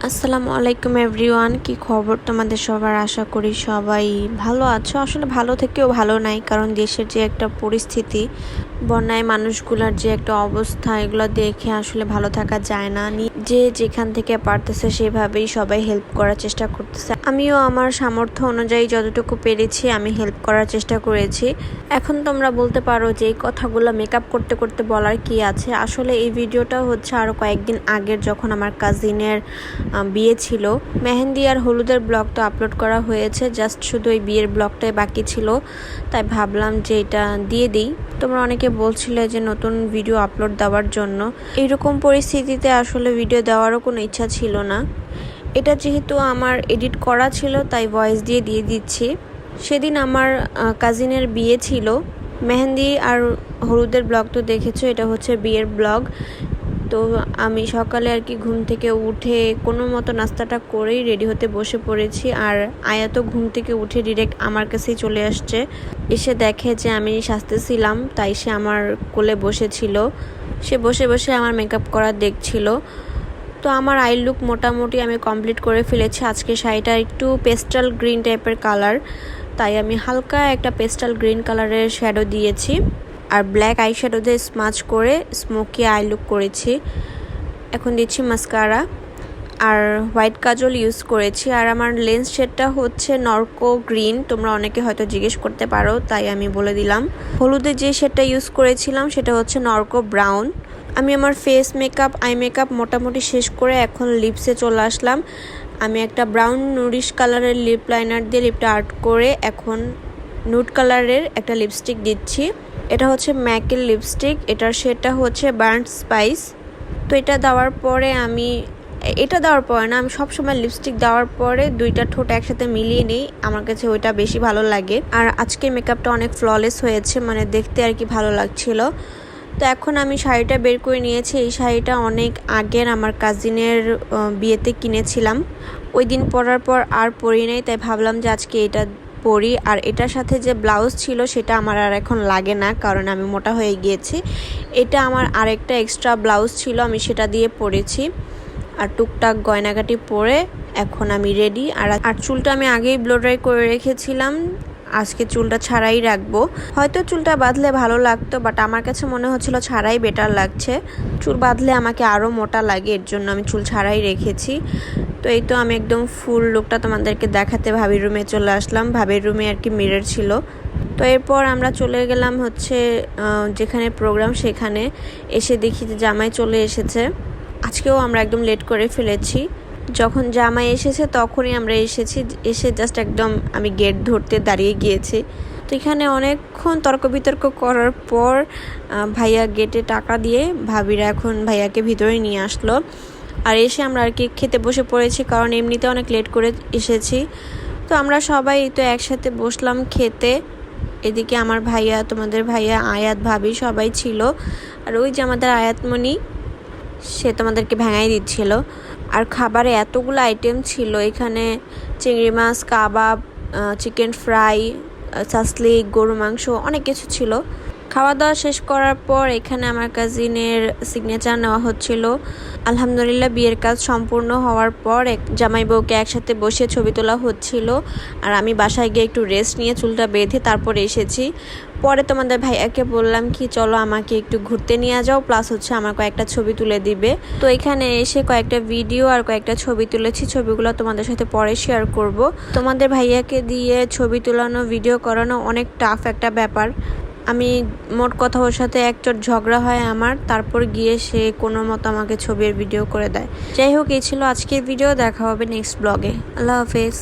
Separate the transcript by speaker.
Speaker 1: আসসালামু আলাইকুম এভরিওয়ান, কি খবর তোমাদের সবার? আশা করি সবাই ভালো আছো। আসলে ভালো থেকেও ভালো নাই, কারণ দেশের যে একটা পরিস্থিতি, বন্যায় মানুষগুলোর যে একটা অবস্থা, এগুলো দেখে আসলে ভালো থাকা যায় না। যে যেখান থেকে পারতেছে সেভাবেই সবাই হেল্প করার চেষ্টা করতেছে। আমিও আমার সামর্থ্য অনুযায়ী যতটুকু পেরেছি আমি হেল্প করার চেষ্টা করেছি। এখন তোমরা বলতে পারো যে এই কথাগুলো মেকআপ করতে করতে বলার কি আছে। আসলে এই ভিডিওটা হচ্ছে আরও কয়েকদিন আগের, যখন আমার কাজিনের বিয়ে ছিল। মেহেন্দি আর হলুদের ব্লগটা আপলোড করা হয়েছে, জাস্ট শুধু এই বিয়ের ব্লগটাই বাকি ছিল, তাই ভাবলাম যে এটা দিয়ে দিই। তোমরা অনেকে বলছিলে যে নতুন ভিডিও আপলোড দেওয়ার জন্য। এইরকম পরিস্থিতিতে আসলে ভিডিও দেওয়ারও কোনো ইচ্ছা ছিল না। এটা যেহেতু আমার এডিট করা ছিল, তাই ভয়েস দিয়ে দিচ্ছি। সেদিন আমার কাজিনের বিয়ে ছিল। মেহেন্দি আর হলুদের ব্লগ তো দেখেছো, এটা হচ্ছে বিয়ের ব্লগ। তো আমি সকালে আর কি ঘুম থেকে উঠে কোনো মতো নাস্তাটা করেই রেডি হতে বসে পড়েছি। আর আয়া তো ঘুম থেকে উঠে ডিরেক্ট আমার কাছেই চলে আসছে। এসে দেখে যে আমি সাজতেছিলাম, তাই সে আমার কোলে বসেছিল। সে বসে বসে আমার মেকআপ করা দেখছিল। তো আমার আই লুক মোটামুটি আমি কমপ্লিট করে ফেলেছি। আজকে শাড়িটা একটু পেস্টাল গ্রিন টাইপের কালার, তাই আমি হালকা একটা পেস্টাল গ্রিন কালারের শ্যাডো দিয়েছি আর ব্ল্যাক আই শ্যাডো দিয়ে স্মাচ করে স্মোকি আই লুক করেছি। এখন দিচ্ছি মাস্কারা আর হোয়াইট কাজল ইউজ করেছি। আর আমার লেন্স শেডটা হচ্ছে নরকো গ্রিন। তোমরা অনেকে হয়তো জিজ্ঞেস করতে পারো, তাই আমি বলে দিলাম। হলুদে যে শেডটা ইউজ করেছিলাম সেটা হচ্ছে নরকো ব্রাউন। আমি আমার ফেস মেকআপ, আই মেকআপ মোটামুটি শেষ করে এখন লিপসে চলে আসলাম। আমি একটা ব্রাউন নুরিশ কালারের লিপ লাইনার দিয়ে লিপটা আর্ট করে এখন নুড কালারের একটা লিপস্টিক দিচ্ছি। এটা হচ্ছে ম্যাকের লিপস্টিক, এটার শেডটা হচ্ছে বার্ন্ট স্পাইস। তো এটা দেওয়ার পরে আমি সবসময় লিপস্টিক দেওয়ার পরে দুইটা ঠোঁট একসাথে মিলিয়ে নিই, আমার কাছে ওইটা বেশি ভালো লাগে। আর আজকে মেকআপটা অনেক ফ্ললেস হয়েছে, মানে দেখতে আর কি ভালো লাগছিল। তো এখন আমি শাড়িটা বের করে নিয়েছি। এই শাড়িটা অনেক আগের, আমার কাজিনের বিয়েতে কিনেছিলাম। ওই দিন পরার পর আর পরি নাই, তাই ভাবলাম যে আজকে এটা পরি। আর এটার সাথে যে ব্লাউজ ছিল সেটা আমার আর এখন লাগে না, কারণ আমি মোটা হয়ে গিয়েছি। এটা আমার আরেকটা এক্সট্রা ব্লাউজ ছিল, আমি সেটা দিয়ে পরেছি। আর টুকটাক গয়নাগাটি পরে এখন আমি রেডি। আর চুলটা আমি আগেই ব্লো ড্রাই করে রেখেছিলাম, আজকে চুলটা ছাড়াই রাখবো। হয়তো চুলটা বাঁধলে ভালো লাগতো, বাট আমার কাছে মনে হচ্ছিল ছাড়াই বেটার লাগছে। চুল বাঁধলে আমাকে আরও মোটা লাগে, এর জন্য আমি চুল ছাড়াই রেখেছি। তো এই তো আমি একদম ফুল লুকটা তোমাদেরকে দেখাতে ভাবির রুমে চলে আসলাম। ভাবির রুমে আর কি মিরর ছিল। তো এরপর আমরা চলে গেলাম হচ্ছে যেখানে প্রোগ্রাম, সেখানে এসে দেখি যে জামাই চলে এসেছে। আজকেও আমরা একদম লেট করে ফেলেছি। যখন জামাই এসেছে তখনই আমরা এসেছি। এসে জাস্ট একদম আমি গেট ধরতে দাঁড়িয়ে গিয়েছি। তো এখানে অনেকক্ষণ তর্ক বিতর্ক করার পর ভাইয়া গেটে টাকা দিয়ে ভাবিরা এখন ভাইয়াকে ভিতরে নিয়ে আসলো। আর এসে আমরা আর কি খেতে বসে পড়েছি, কারণ এমনিতে অনেক লেট করে এসেছি। তো আমরা সবাই তো একসাথে বসলাম খেতে। এদিকে আমার ভাইয়া, তোমাদের ভাইয়া, আয়াত, ভাবি সবাই ছিল। আর ওই যে আমাদের আয়াতমণি, সে তোমাদেরকে ভেঙাই দিচ্ছিল। আর খাবারে এতগুলো আইটেম ছিল, এখানে চিংড়ি মাছ, কাবাব, চিকেন ফ্রাই, সাসলিক, গরু মাংস, অনেক কিছু ছিল। খাওয়া দাওয়া শেষ করার পর এখানে আমার কাজিনের সিগনেচার নেওয়া হচ্ছিল। আলহামদুলিল্লাহ বিয়ের কাজ সম্পূর্ণ হওয়ার পর জামাই বউকে একসাথে বসে ছবি তোলা হচ্ছিল। আর আমি বাসায় গিয়ে একটু রেস্ট নিয়ে চুলটা বেঁধে তারপরে এসেছি। পরে তোমাদের ভাইয়াকে বললাম কি চলো আমাকে একটু ঘুরতে নিয়ে যাও, প্লাস হচ্ছে আমার কয়েকটা ছবি তুলে দিবে। তো এখানে এসে কয়েকটা ভিডিও আর কয়েকটা ছবি তুলেছি। ছবিগুলো তোমাদের সাথে পরে শেয়ার করব। তোমাদের ভাইয়াকে দিয়ে ছবি তোলানো, ভিডিও করানো অনেক টাফ একটা ব্যাপার। আমি মোট কথা ওর সাথে একচোট ঝগড়া হয় আমার, তারপর গিয়ে সে কোনো মতো আমাকে ছবির ভিডিও করে দেয়। যাই হোক, এই ছিল আজকের ভিডিও। দেখা হবে নেক্সট ব্লগে। আল্লাহ হাফেজ।